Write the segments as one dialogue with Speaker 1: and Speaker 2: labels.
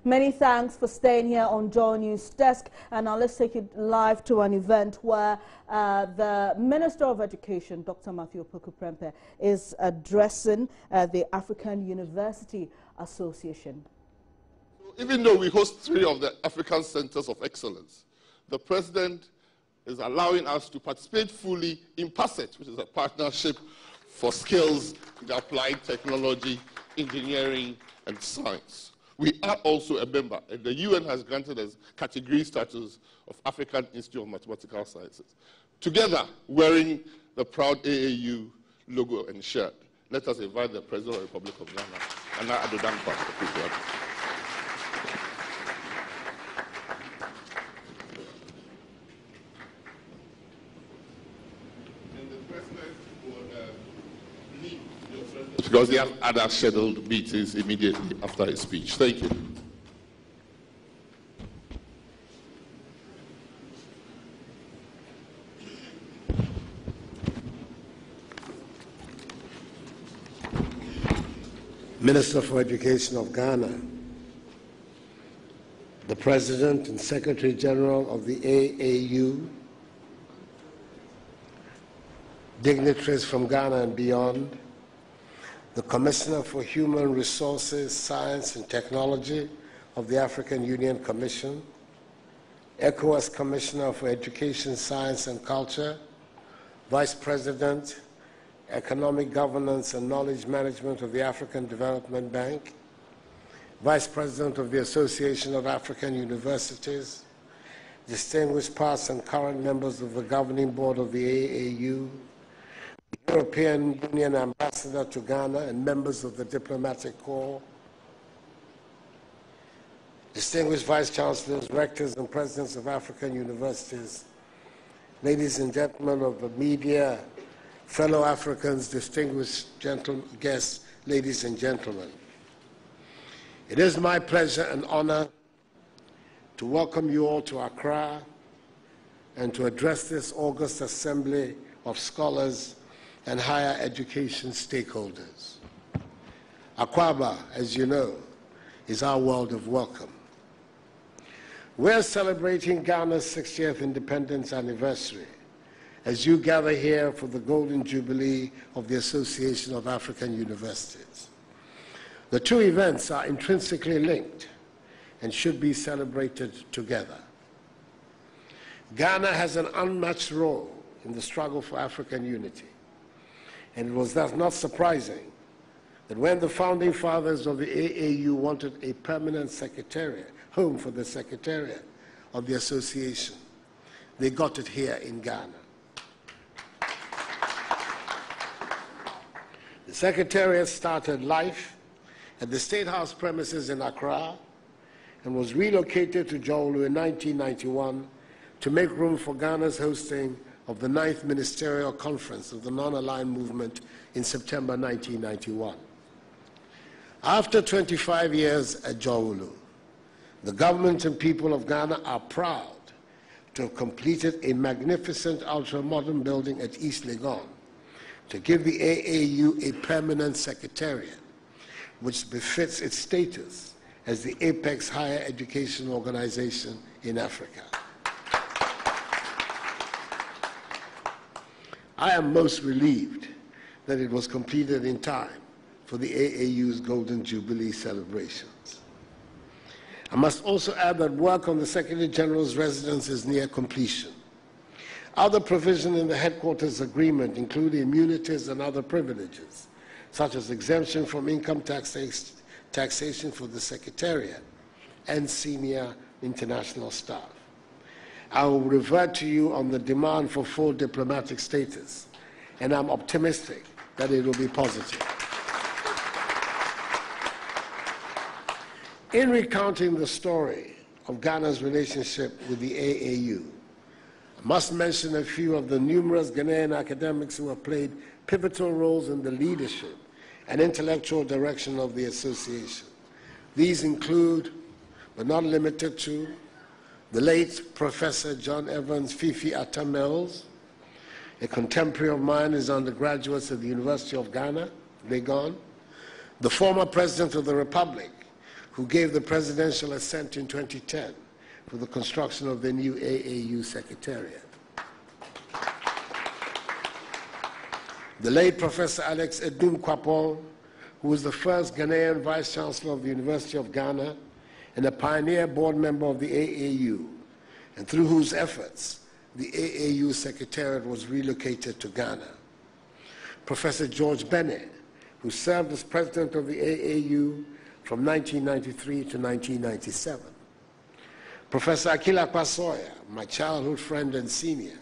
Speaker 1: Many thanks for staying here on Joy News Desk. And now let's take it live to an event where the Minister of Education, Dr. Matthew Opoku-Prempeh, is addressing the African University Association.
Speaker 2: Even though we host 3 of the African Centers of Excellence, the President is allowing us to participate fully in PASSET, which is a partnership for skills in applied technology, engineering, and science. We are also a member, and the UN has granted us category status of African Institute of Mathematical Sciences. Together, wearing the proud AAU logo and shirt, let us invite the President of the Republic of Ghana, Nana Addo Dankwa. Because they have other scheduled meetings immediately after his speech. Thank you.
Speaker 3: Minister for Education of Ghana, the President and Secretary General of the AAU, dignitaries from Ghana and beyond, the Commissioner for Human Resources, Science and Technology of the African Union Commission, ECOWAS Commissioner for Education, Science and Culture, Vice President, Economic Governance and Knowledge Management of the African Development Bank, Vice President of the Association of African Universities, distinguished past and current members of the Governing Board of the AAU, European Union Ambassador to Ghana and members of the Diplomatic Corps, distinguished Vice Chancellors, Rectors and Presidents of African Universities, ladies and gentlemen of the media, fellow Africans, distinguished guests, ladies and gentlemen. It is my pleasure and honor to welcome you all to Accra and to address this August Assembly of Scholars and higher education stakeholders. Akwaba, as you know, is our world of welcome. We're celebrating Ghana's 60th independence anniversary as you gather here for the Golden Jubilee of the Association of African Universities. The 2 events are intrinsically linked and should be celebrated together. Ghana has an unmatched role in the struggle for African unity. And it was thus not surprising that when the founding fathers of the AAU wanted a permanent secretariat, home for the secretariat of the association, they got it here in Ghana. The secretariat started life at the State House premises in Accra and was relocated to Jaulu in 1991 to make room for Ghana's hosting of the 9th Ministerial Conference of the Non-Aligned Movement in September 1991. After 25 years at Jaulu, the government and people of Ghana are proud to have completed a magnificent ultra-modern building at East Legon to give the AAU a permanent secretariat, which befits its status as the apex higher education organization in Africa. I am most relieved that it was completed in time for the AAU's Golden Jubilee celebrations. I must also add that work on the Secretary General's residence is near completion. Other provisions in the headquarters agreement include immunities and other privileges, such as exemption from income taxation for the Secretariat and senior international staff. I will revert to you on the demand for full diplomatic status, and I'm optimistic that it will be positive. In recounting the story of Ghana's relationship with the AAU, I must mention a few of the numerous Ghanaian academics who have played pivotal roles in the leadership and intellectual direction of the association. These include, but not limited to, the late Professor John Evans Fifi Atta-Mills, a contemporary of mine, is undergraduate at the University of Ghana, Legon, the former President of the Republic, who gave the presidential assent in 2010 for the construction of the new AAU Secretariat. The late Professor Alex Edum Kwapong, who was the first Ghanaian Vice Chancellor of the University of Ghana and a pioneer board member of the AAU, and through whose efforts the AAU Secretariat was relocated to Ghana. Professor George Bennett, who served as president of the AAU from 1993 to 1997. Professor Akila Kwasoya, my childhood friend and senior,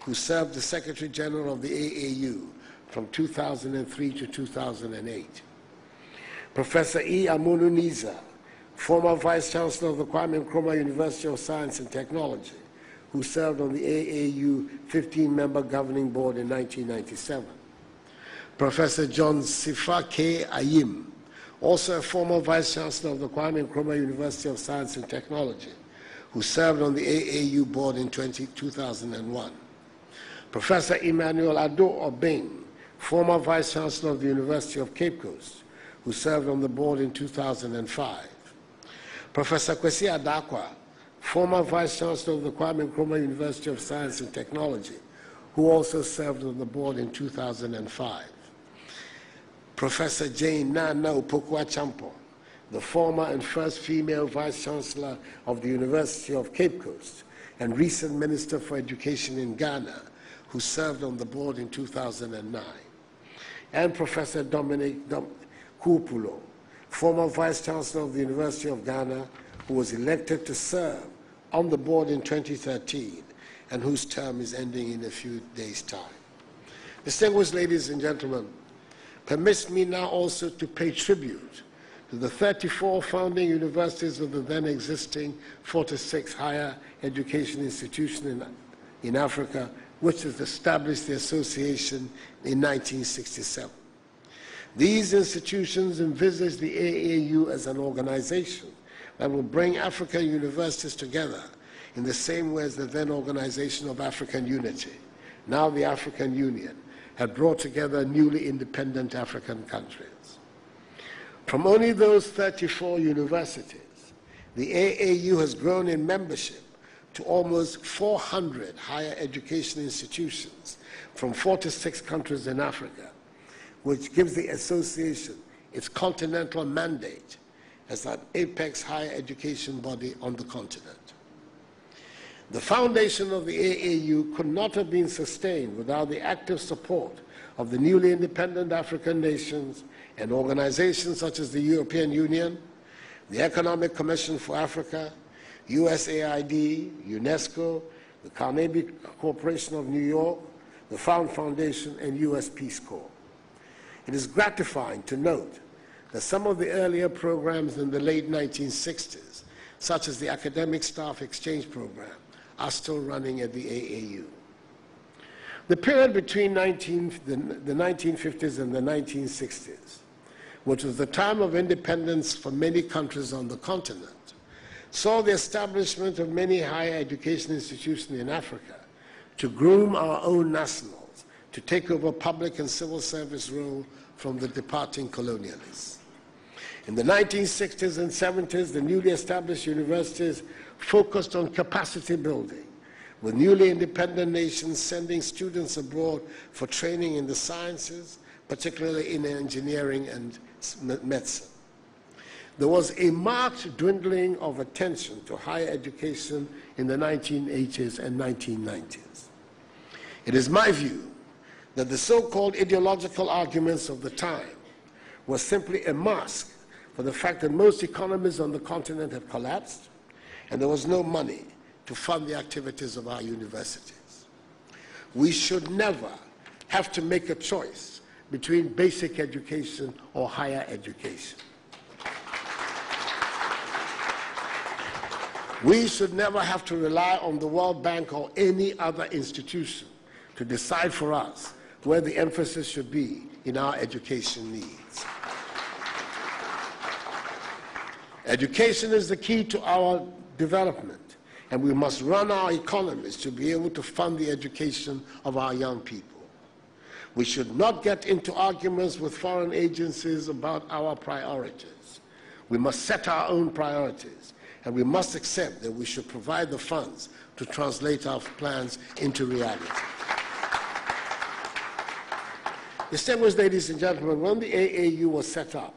Speaker 3: who served as Secretary General of the AAU from 2003 to 2008. Professor E. Amunu Niza, former Vice Chancellor of the Kwame Nkrumah University of Science and Technology, who served on the AAU 15-member governing board in 1997. Professor John Sifa K. Ayim, also a former Vice Chancellor of the Kwame Nkrumah University of Science and Technology, who served on the AAU board in 2001. Professor Emmanuel Ado Obeng, former Vice Chancellor of the University of Cape Coast, who served on the board in 2005. Professor Kwesi Adakwa, former Vice Chancellor of the Kwame Nkrumah University of Science and Technology, who also served on the board in 2005. Professor Jane Nana Upokwa Champo, the former and first female Vice Chancellor of the University of Cape Coast and recent Minister for Education in Ghana, who served on the board in 2009. And Professor Dominic Kupulo, former Vice Chancellor of the University of Ghana, who was elected to serve on the board in 2013 and whose term is ending in a few days' time. Distinguished ladies and gentlemen, permit me now also to pay tribute to the 34 founding universities of the then existing 46 higher education institutions in Africa, which has established the association in 1967. These institutions envisage the AAU as an organization that will bring African universities together in the same way as the then Organization of African Unity, now the African Union, had brought together newly independent African countries. From only those 34 universities, the AAU has grown in membership to almost 400 higher education institutions from 46 countries in Africa, which gives the association its continental mandate as an apex higher education body on the continent. The foundation of the AAU could not have been sustained without the active support of the newly independent African nations and organizations such as the European Union, the Economic Commission for Africa, USAID, UNESCO, the Carnegie Corporation of New York, the Fund Foundation, and US Peace Corps. It is gratifying to note that some of the earlier programs in the late 1960s, such as the Academic Staff Exchange Program, are still running at the AAU. The period between the 1950s and the 1960s, which was the time of independence for many countries on the continent, saw the establishment of many higher education institutions in Africa to groom our own nationals to take over public and civil service role from the departing colonialists. In the 1960s and 70s, the newly established universities focused on capacity building, with newly independent nations sending students abroad for training in the sciences, particularly in engineering and medicine. There was a marked dwindling of attention to higher education in the 1980s and 1990s. It is my view that the so-called ideological arguments of the time were simply a mask for the fact that most economies on the continent had collapsed and there was no money to fund the activities of our universities. We should never have to make a choice between basic education or higher education. We should never have to rely on the World Bank or any other institution to decide for us where the emphasis should be in our education needs. Education is the key to our development, and we must run our economies to be able to fund the education of our young people. We should not get into arguments with foreign agencies about our priorities. We must set our own priorities, and we must accept that we should provide the funds to translate our plans into reality. Distinguished ladies and gentlemen, when the AAU was set up,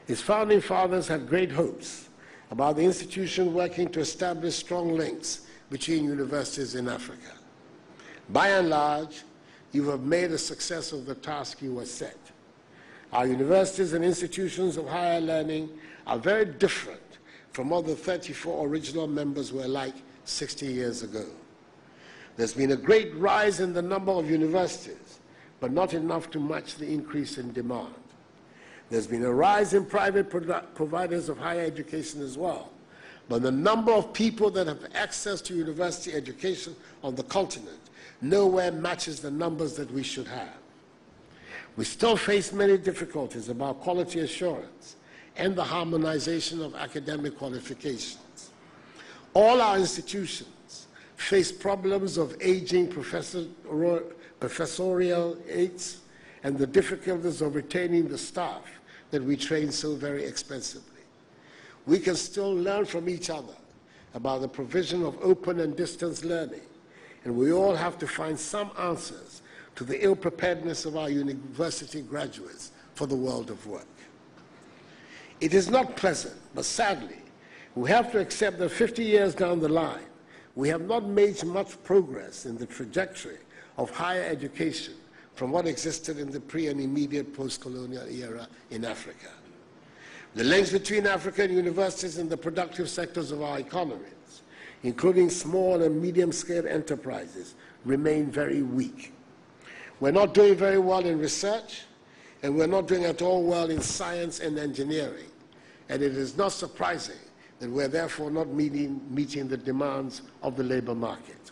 Speaker 3: its founding fathers had great hopes about the institution working to establish strong links between universities in Africa. By and large, you have made a success of the task you were set. Our universities and institutions of higher learning are very different from what the 34 original members were like 60 years ago. There's been a great rise in the number of universities, but not enough to match the increase in demand. There's been a rise in private providers of higher education as well, but the number of people that have access to university education on the continent nowhere matches the numbers that we should have. We still face many difficulties about quality assurance and the harmonization of academic qualifications. All our institutions face problems of aging professorial aides and the difficulties of retaining the staff that we train so very expensively. We can still learn from each other about the provision of open and distance learning, and we all have to find some answers to the ill-preparedness of our university graduates for the world of work. It is not pleasant, but sadly, we have to accept that 50 years down the line, we have not made much progress in the trajectory of higher education from what existed in the pre- and immediate post-colonial era in Africa. The links between African universities and the productive sectors of our economies, including small and medium-scale enterprises, remain very weak. We're not doing very well in research, and we're not doing at all well in science and engineering. And it is not surprising that we're therefore not meeting the demands of the labor market.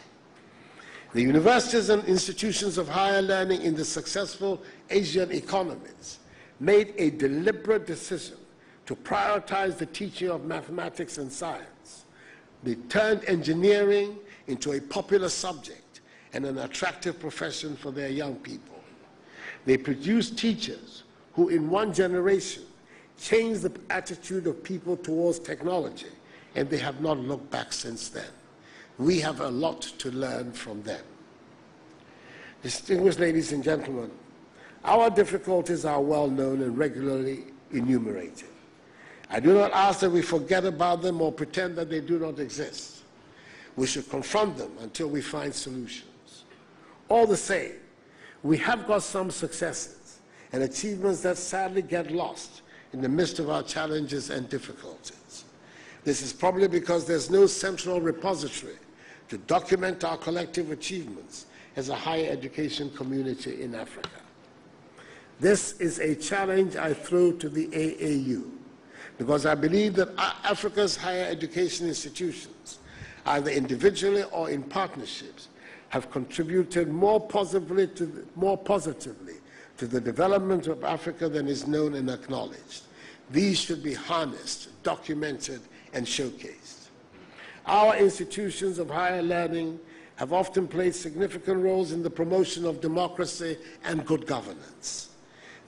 Speaker 3: The universities and institutions of higher learning in the successful Asian economies made a deliberate decision to prioritize the teaching of mathematics and science. They turned engineering into a popular subject and an attractive profession for their young people. They produced teachers who in one generation changed the attitude of people towards technology, and they have not looked back since then. We have a lot to learn from them. Distinguished ladies and gentlemen, our difficulties are well known and regularly enumerated. I do not ask that we forget about them or pretend that they do not exist. We should confront them until we find solutions. All the same, we have got some successes and achievements that sadly get lost in the midst of our challenges and difficulties. This is probably because there's no central repository to document our collective achievements as a higher education community in Africa. This is a challenge I throw to the AAU, because I believe that Africa's higher education institutions, either individually or in partnerships, have contributed more positively to the development of Africa than is known and acknowledged. These should be harnessed, documented, and showcased. Our institutions of higher learning have often played significant roles in the promotion of democracy and good governance.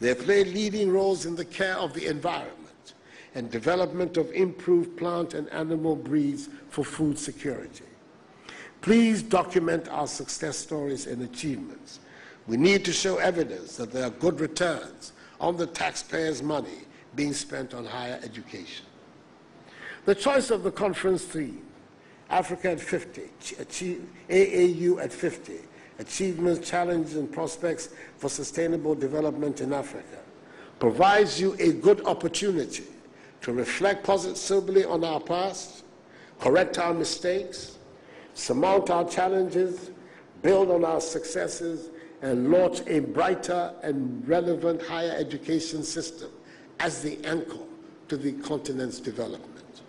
Speaker 3: They have played leading roles in the care of the environment and development of improved plant and animal breeds for food security. Please document our success stories and achievements. We need to show evidence that there are good returns on the taxpayers' money being spent on higher education. The choice of the conference theme, Africa at 50, AAU at 50, Achievements, Challenges, and Prospects for Sustainable Development in Africa, provides you a good opportunity to reflect soberly on our past, correct our mistakes, surmount our challenges, build on our successes, and launch a brighter and relevant higher education system as the anchor to the continent's development.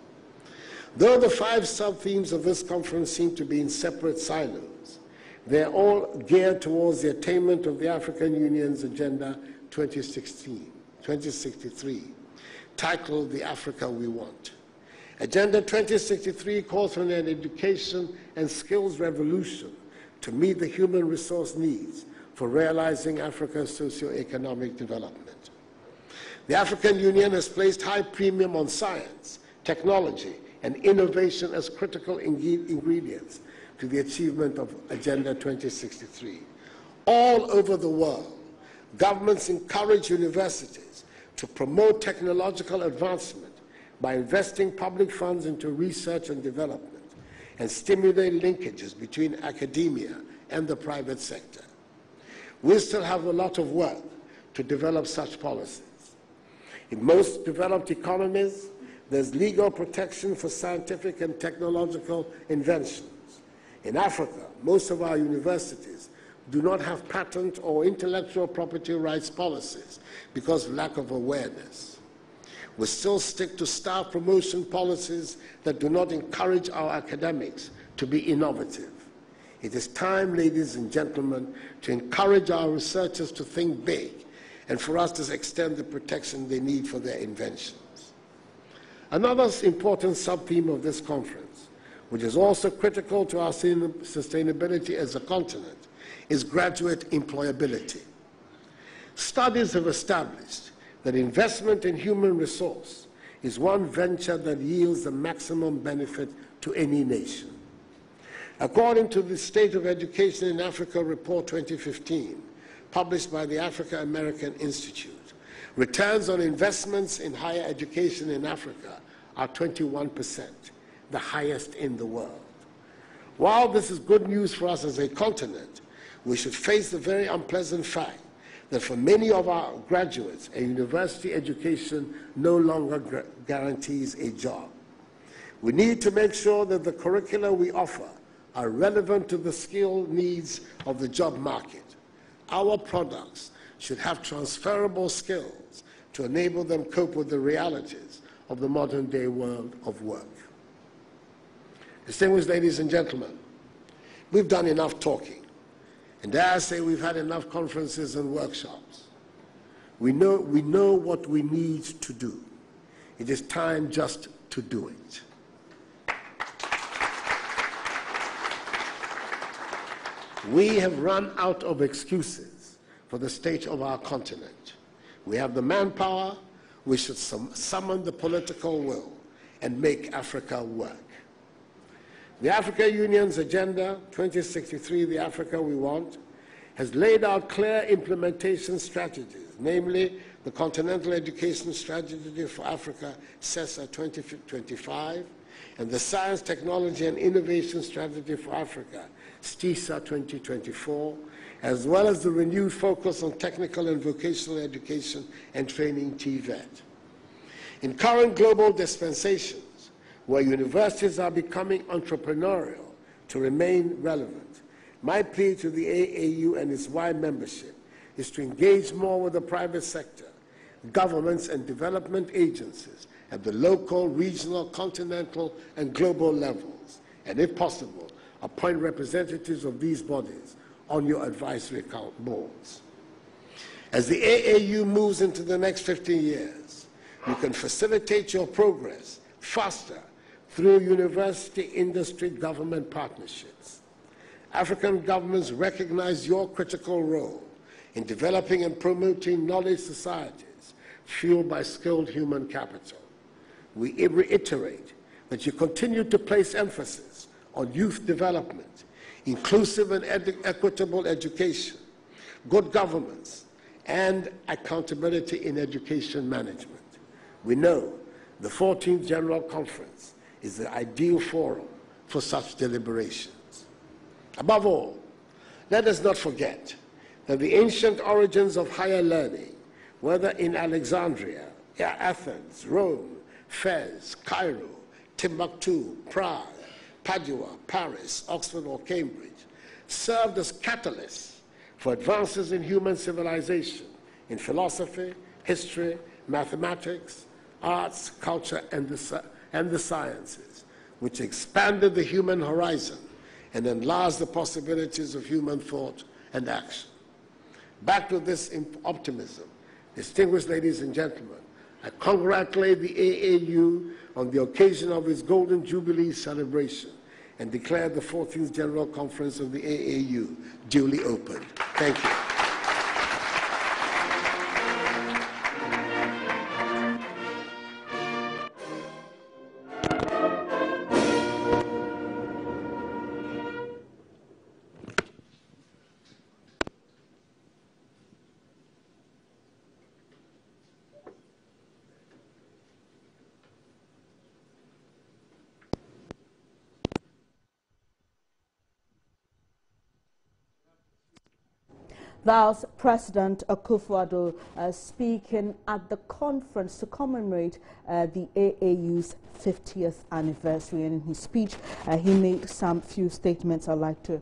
Speaker 3: Though the 5 sub-themes of this conference seem to be in separate silos, they are all geared towards the attainment of the African Union's Agenda 2063, titled The Africa We Want. Agenda 2063 calls for an education and skills revolution to meet the human resource needs for realizing Africa's socio-economic development. The African Union has placed high premium on science, technology, and innovation as critical ingredients to the achievement of Agenda 2063. All over the world, governments encourage universities to promote technological advancement by investing public funds into research and development and stimulate linkages between academia and the private sector. We still have a lot of work to develop such policies. In most developed economies, there's legal protection for scientific and technological inventions. In Africa, most of our universities do not have patent or intellectual property rights policies because of lack of awareness. We still stick to staff promotion policies that do not encourage our academics to be innovative. It is time, ladies and gentlemen, to encourage our researchers to think big and for us to extend the protection they need for their inventions. Another important sub-theme of this conference, which is also critical to our sustainability as a continent, is graduate employability. Studies have established that investment in human resource is one venture that yields the maximum benefit to any nation. According to the State of Education in Africa Report 2015, published by the African American Institute, returns on investments in higher education in Africa are 21%, the highest in the world. While this is good news for us as a continent, we should face the very unpleasant fact that for many of our graduates, a university education no longer guarantees a job. We need to make sure that the curricula we offer are relevant to the skill needs of the job market. Our products should have transferable skills to enable them cope with the realities of the modern-day world of work. Distinguished ladies and gentlemen, we've done enough talking, and dare I say we've had enough conferences and workshops. We know what we need to do. It is time just to do it. We have run out of excuses for the state of our continent. We have the manpower. We should summon the political will and make Africa work. The African Union's Agenda 2063, the Africa we want, has laid out clear implementation strategies, namely the Continental Education Strategy for Africa, CESA 2025, and the Science, Technology and Innovation Strategy for Africa, STISA 2024, as well as the renewed focus on technical and vocational education and training, TVET. In current global dispensations, where universities are becoming entrepreneurial to remain relevant, my plea to the AAU and its wide membership is to engage more with the private sector, governments and development agencies at the local, regional, continental, and global levels, and if possible, appoint representatives of these bodies on your advisory boards. As the AAU moves into the next 15 years, you can facilitate your progress faster through university, industry, government partnerships. African governments recognize your critical role in developing and promoting knowledge societies fueled by skilled human capital. We reiterate that you continue to place emphasis on youth development, inclusive and equitable education, good governance, and accountability in education management. We know the 14th General Conference is the ideal forum for such deliberations. Above all, let us not forget that the ancient origins of higher learning, whether in Alexandria, Athens, Rome, Fez, Cairo, Timbuktu, Prague, Padua, Paris, Oxford, or Cambridge, served as catalysts for advances in human civilization in philosophy, history, mathematics, arts, culture, and the sciences, which expanded the human horizon and enlarged the possibilities of human thought and action. Backed with this optimism, distinguished ladies and gentlemen, I congratulate the AAU on the occasion of its Golden Jubilee celebration and declare the 14th General Conference of the AAU duly opened. Thank you.
Speaker 1: That was President Akufo-Addo speaking at the conference to commemorate the AAU's 50th anniversary. And in his speech, he made some few statements I'd like to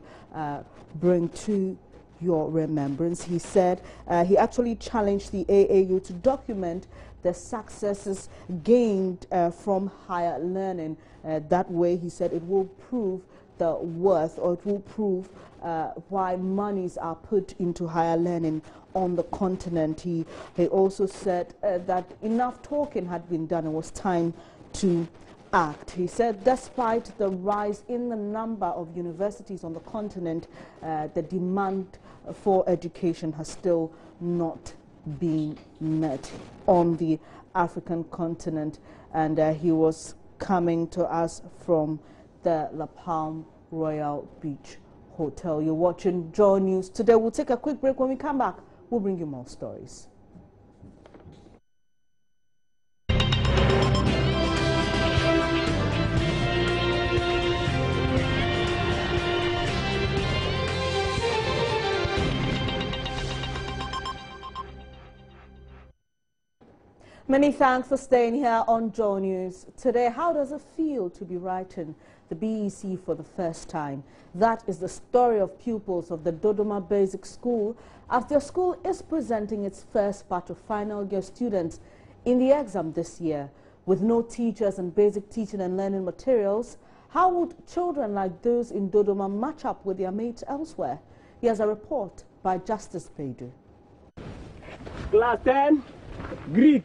Speaker 1: bring to your remembrance. He said he actually challenged the AAU to document the successes gained from higher learning. That way, he said, it will prove the worth, or it will prove why monies are put into higher learning on the continent. He also said that enough talking had been done. It was time to act. He said despite the rise in the number of universities on the continent, the demand for education has still not been met on the African continent. And he was coming to us from the La Palm Royal Beach Hotel. You're watching Joy News Today. We'll take a quick break. When we come back, we'll bring you more stories. Many thanks for staying here on Joy News Today. How does it feel to be writing the BEC for the first time? That is the story of pupils of the Dodoma Basic School, as their school is presenting its first batch of final year students in the exam this year. With no teachers and basic teaching and learning materials, how would children like those in Dodoma match up with their mates elsewhere? Here's a report by Justice Bedu.
Speaker 4: Class 10, greet.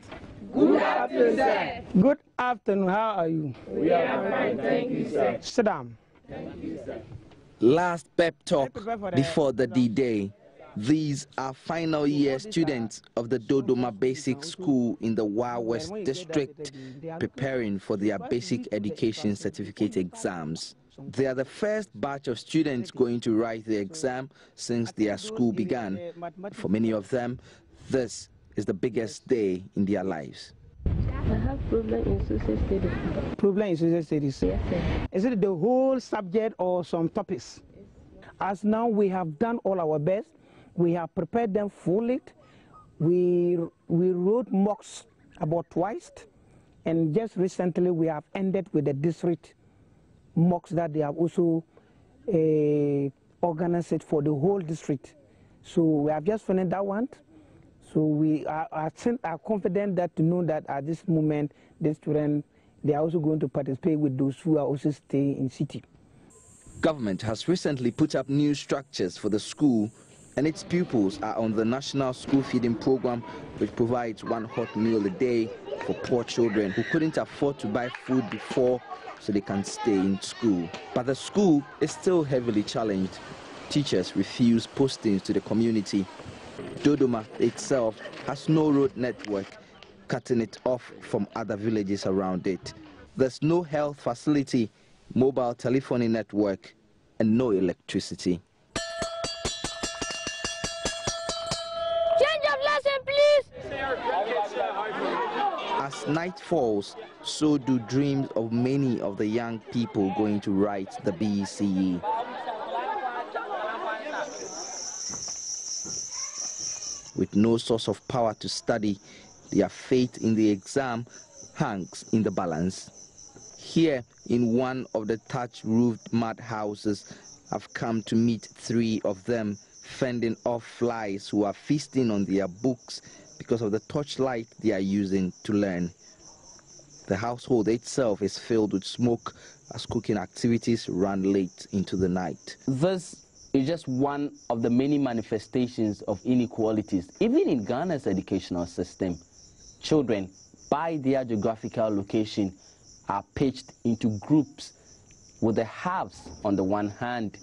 Speaker 5: Good afternoon, sir.
Speaker 4: Good afternoon. How are you?
Speaker 5: We are fine, thank you, sir.
Speaker 4: Sit down.
Speaker 5: Thank you, sir.
Speaker 6: Last pep talk before the D-Day. These are final year students of the Dodoma Basic School in the Wa West District preparing for their basic education certificate exams. They are the first batch of students going to write the exam since their school began. For many of them, this is the biggest day in their lives.
Speaker 7: I have problem in social studies.
Speaker 4: Problem in social studies?
Speaker 7: Yes, sir.
Speaker 4: Is it the whole subject or some topics? As now we have done all our best, we have prepared them fully. We wrote mocks about twice, and just recently we have ended with the district mocks that they have also organized it for the whole district. So we have just finished that one. So we are confident that to know that at this moment, the students, they are also going to participate with those who are also staying in city.
Speaker 6: Government has recently put up new structures for the school, and its pupils are on the National School Feeding Program, which provides one hot meal a day for poor children who couldn't afford to buy food before, so they can stay in school. But the school is still heavily challenged. Teachers refuse postings to the community. Dodoma itself has no road network, cutting it off from other villages around it. There's no health facility, mobile telephony network, and no electricity.
Speaker 7: Change of lesson, please.
Speaker 6: As night falls, so do dreams of many of the young people going to write the BECE. With no source of power to study, their fate in the exam hangs in the balance. Here, in one of the thatch-roofed mud houses, I've come to meet three of them, fending off flies who are feasting on their books because of the torchlight they are using to learn. The household itself is filled with smoke as cooking activities run late into the night.
Speaker 8: This is just one of the many manifestations of inequalities. Even in Ghana's educational system, children, by their geographical location, are pitched into groups with the haves on the one hand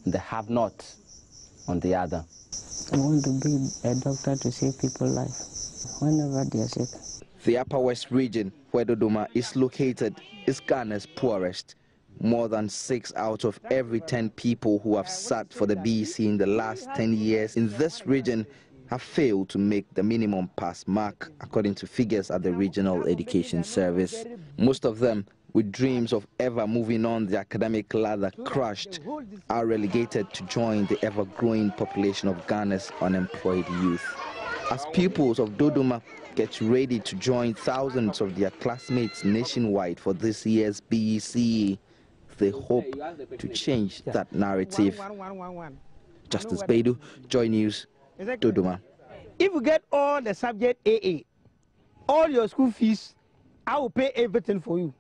Speaker 8: and the have-nots on the other.
Speaker 7: I want to be a doctor to save people's life whenever they are sick.
Speaker 6: The Upper West region, where Dodoma is located, is Ghana's poorest. More than 6 out of every 10 people who have sat for the BEC in the last 10 years in this region have failed to make the minimum pass mark, according to figures at the Regional Education Service. Most of them with dreams of ever moving on the academic ladder crushed, are relegated to join the ever-growing population of Ghana's unemployed youth. As pupils of Dodoma get ready to join thousands of their classmates nationwide for this year's BECE, they hope to change that narrative. Justice Baidu, Joy News, Dodoma.
Speaker 4: If you get all the subject AA, all your school fees, I will pay everything for you.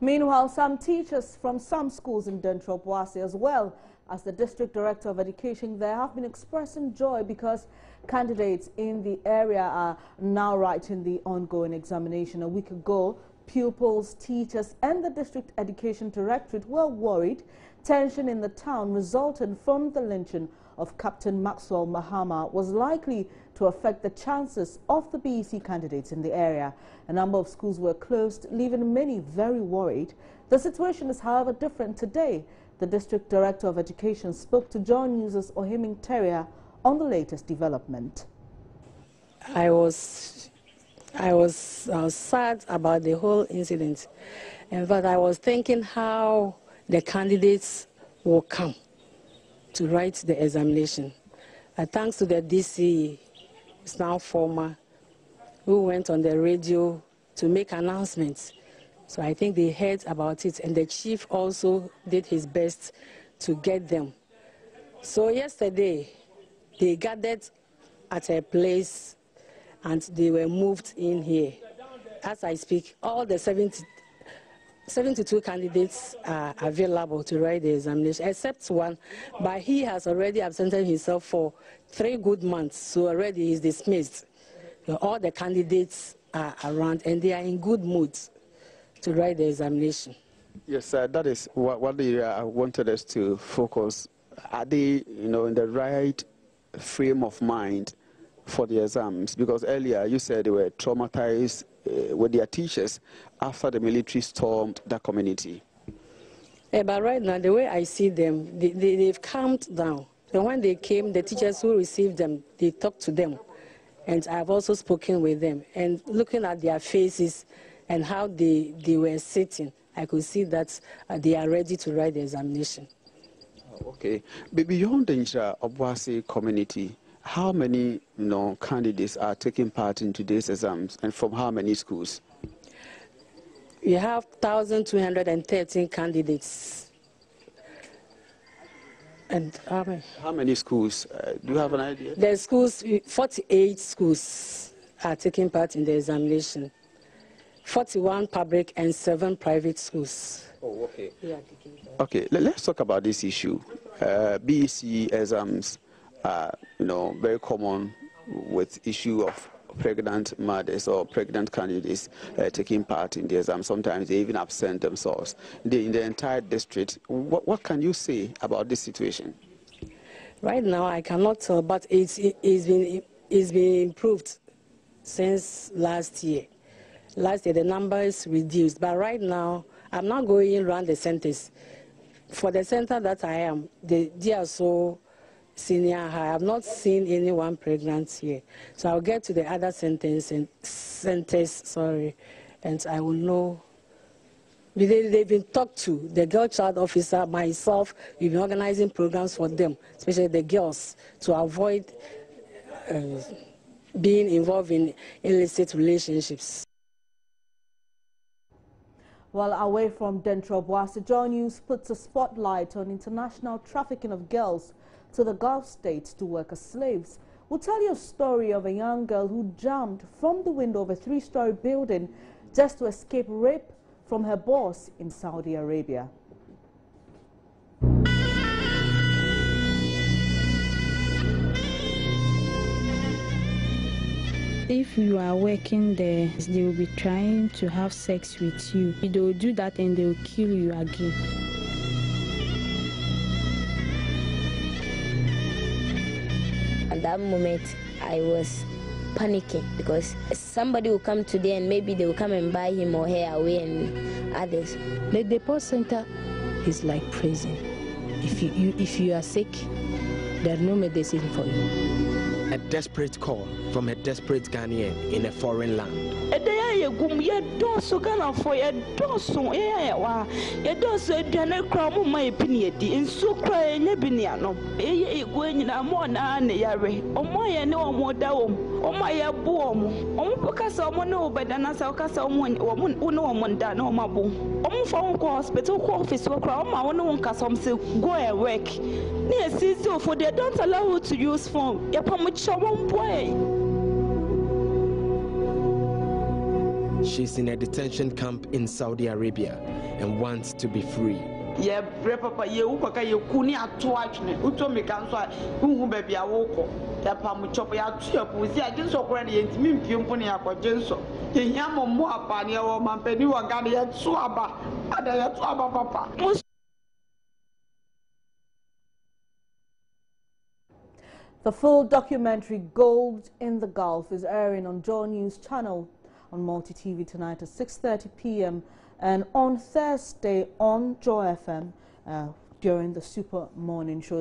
Speaker 1: Meanwhile, some teachers from some schools in Dentro Boase, as well as the District Director of Education there, have been expressing joy because candidates in the area are now writing the ongoing examination. A week ago, pupils, teachers and the District Education Directorate were worried tension in the town resulting from the lynching of Captain Maxwell Mahama was likely to affect the chances of the BEC candidates in the area. A number of schools were closed, leaving many very worried. The situation is, however, different today. The District Director of Education spoke to John News' Ohiming Terrier on the latest development.
Speaker 9: I was sad about the whole incident, but I was thinking how the candidates will come to write the examination. Thanks to the DC, it's now former, who went on the radio to make announcements. So I think they heard about it, and the chief also did his best to get them. So yesterday, they gathered at a place and they were moved in here. As I speak, all the 72 candidates are available to write the examination, except one, but he has already absented himself for 3 good months, so already he's dismissed. So all the candidates are around and they are in good mood to write the examination.
Speaker 10: Yes, that is what they wanted us to focus. Are they, in the right frame of mind for the exams? Because earlier you said they were traumatized with their teachers after the military stormed that community.
Speaker 9: But right now, the way I see them, they've calmed down. So when they came, the teachers who received them, they talked to them. And I've also spoken with them. And looking at their faces and how they were sitting, I could see that they are ready to write the examination.
Speaker 10: Okay. But beyond the Obuasi community, how many candidates are taking part in today's exams, and from how many schools?
Speaker 9: We have 1,213 candidates. And
Speaker 10: how many schools? Do you have an idea?
Speaker 9: The schools, 48 schools are taking part in the examination. 41 public and 7 private schools.
Speaker 10: Oh, okay. Okay, let's talk about this issue. BEC exams are, very common with issue of pregnant mothers or pregnant candidates taking part in the exam. Sometimes they even absent themselves. In the entire district, what can you say about this situation?
Speaker 9: Right now, I cannot tell, but it's been improved since last year. Last year, the number is reduced, but right now, I'm not going around the centers. For the center that I am, the DSO senior high, I have not seen anyone pregnant here. So I'll get to the other centers, and I will know. They've been talked to, the girl child officer, myself, we've been organizing programs for them, especially the girls, to avoid being involved in illicit relationships.
Speaker 1: Well, away from Dentro Boase, Joy News puts a spotlight on international trafficking of girls to the Gulf states to work as slaves. We'll tell you a story of a young girl who jumped from the window of a 3-story building just to escape rape from her boss in Saudi Arabia.
Speaker 11: If you are working there, they will be trying to have sex with you. They will do that and they will kill you again.
Speaker 12: At that moment, I was panicking because somebody will come today and maybe they will come and buy him or her away and others.
Speaker 11: The depot center is like prison. If you are sick, there's no medicine for you.
Speaker 13: A desperate call from a desperate Ghanaian in a foreign land. ye gum ye doso kana for ye doso wa ye doso dwane kra mo ma epini edi nso kra enye binia no ye egu nyina mo na ne yare omo ye ne omo da omo ye bu omo kasa omo ne obeda na sa kasa omo no omo nda na omo abu omo fa won ko hospital ko office ko kra omo won won kasa omo say go and work ne see for they don't allow you to use phone ye pa mo chawon boy.
Speaker 14: She's in a detention camp in Saudi Arabia and wants to be free.
Speaker 15: Yeah, papa, you work at your kuni at twice. Uto me cancer, who baby a walk. The pamuchop ya chop with the agents of granny and me pumping up or jenso. The yam more pania or mampenu and gania swaba. And I swaba papa.
Speaker 1: The full documentary Gold in the Gulf is airing on Joy News channel on Multi TV tonight at 6:30 p.m. and on Thursday on Joy FM during the Super Morning Show.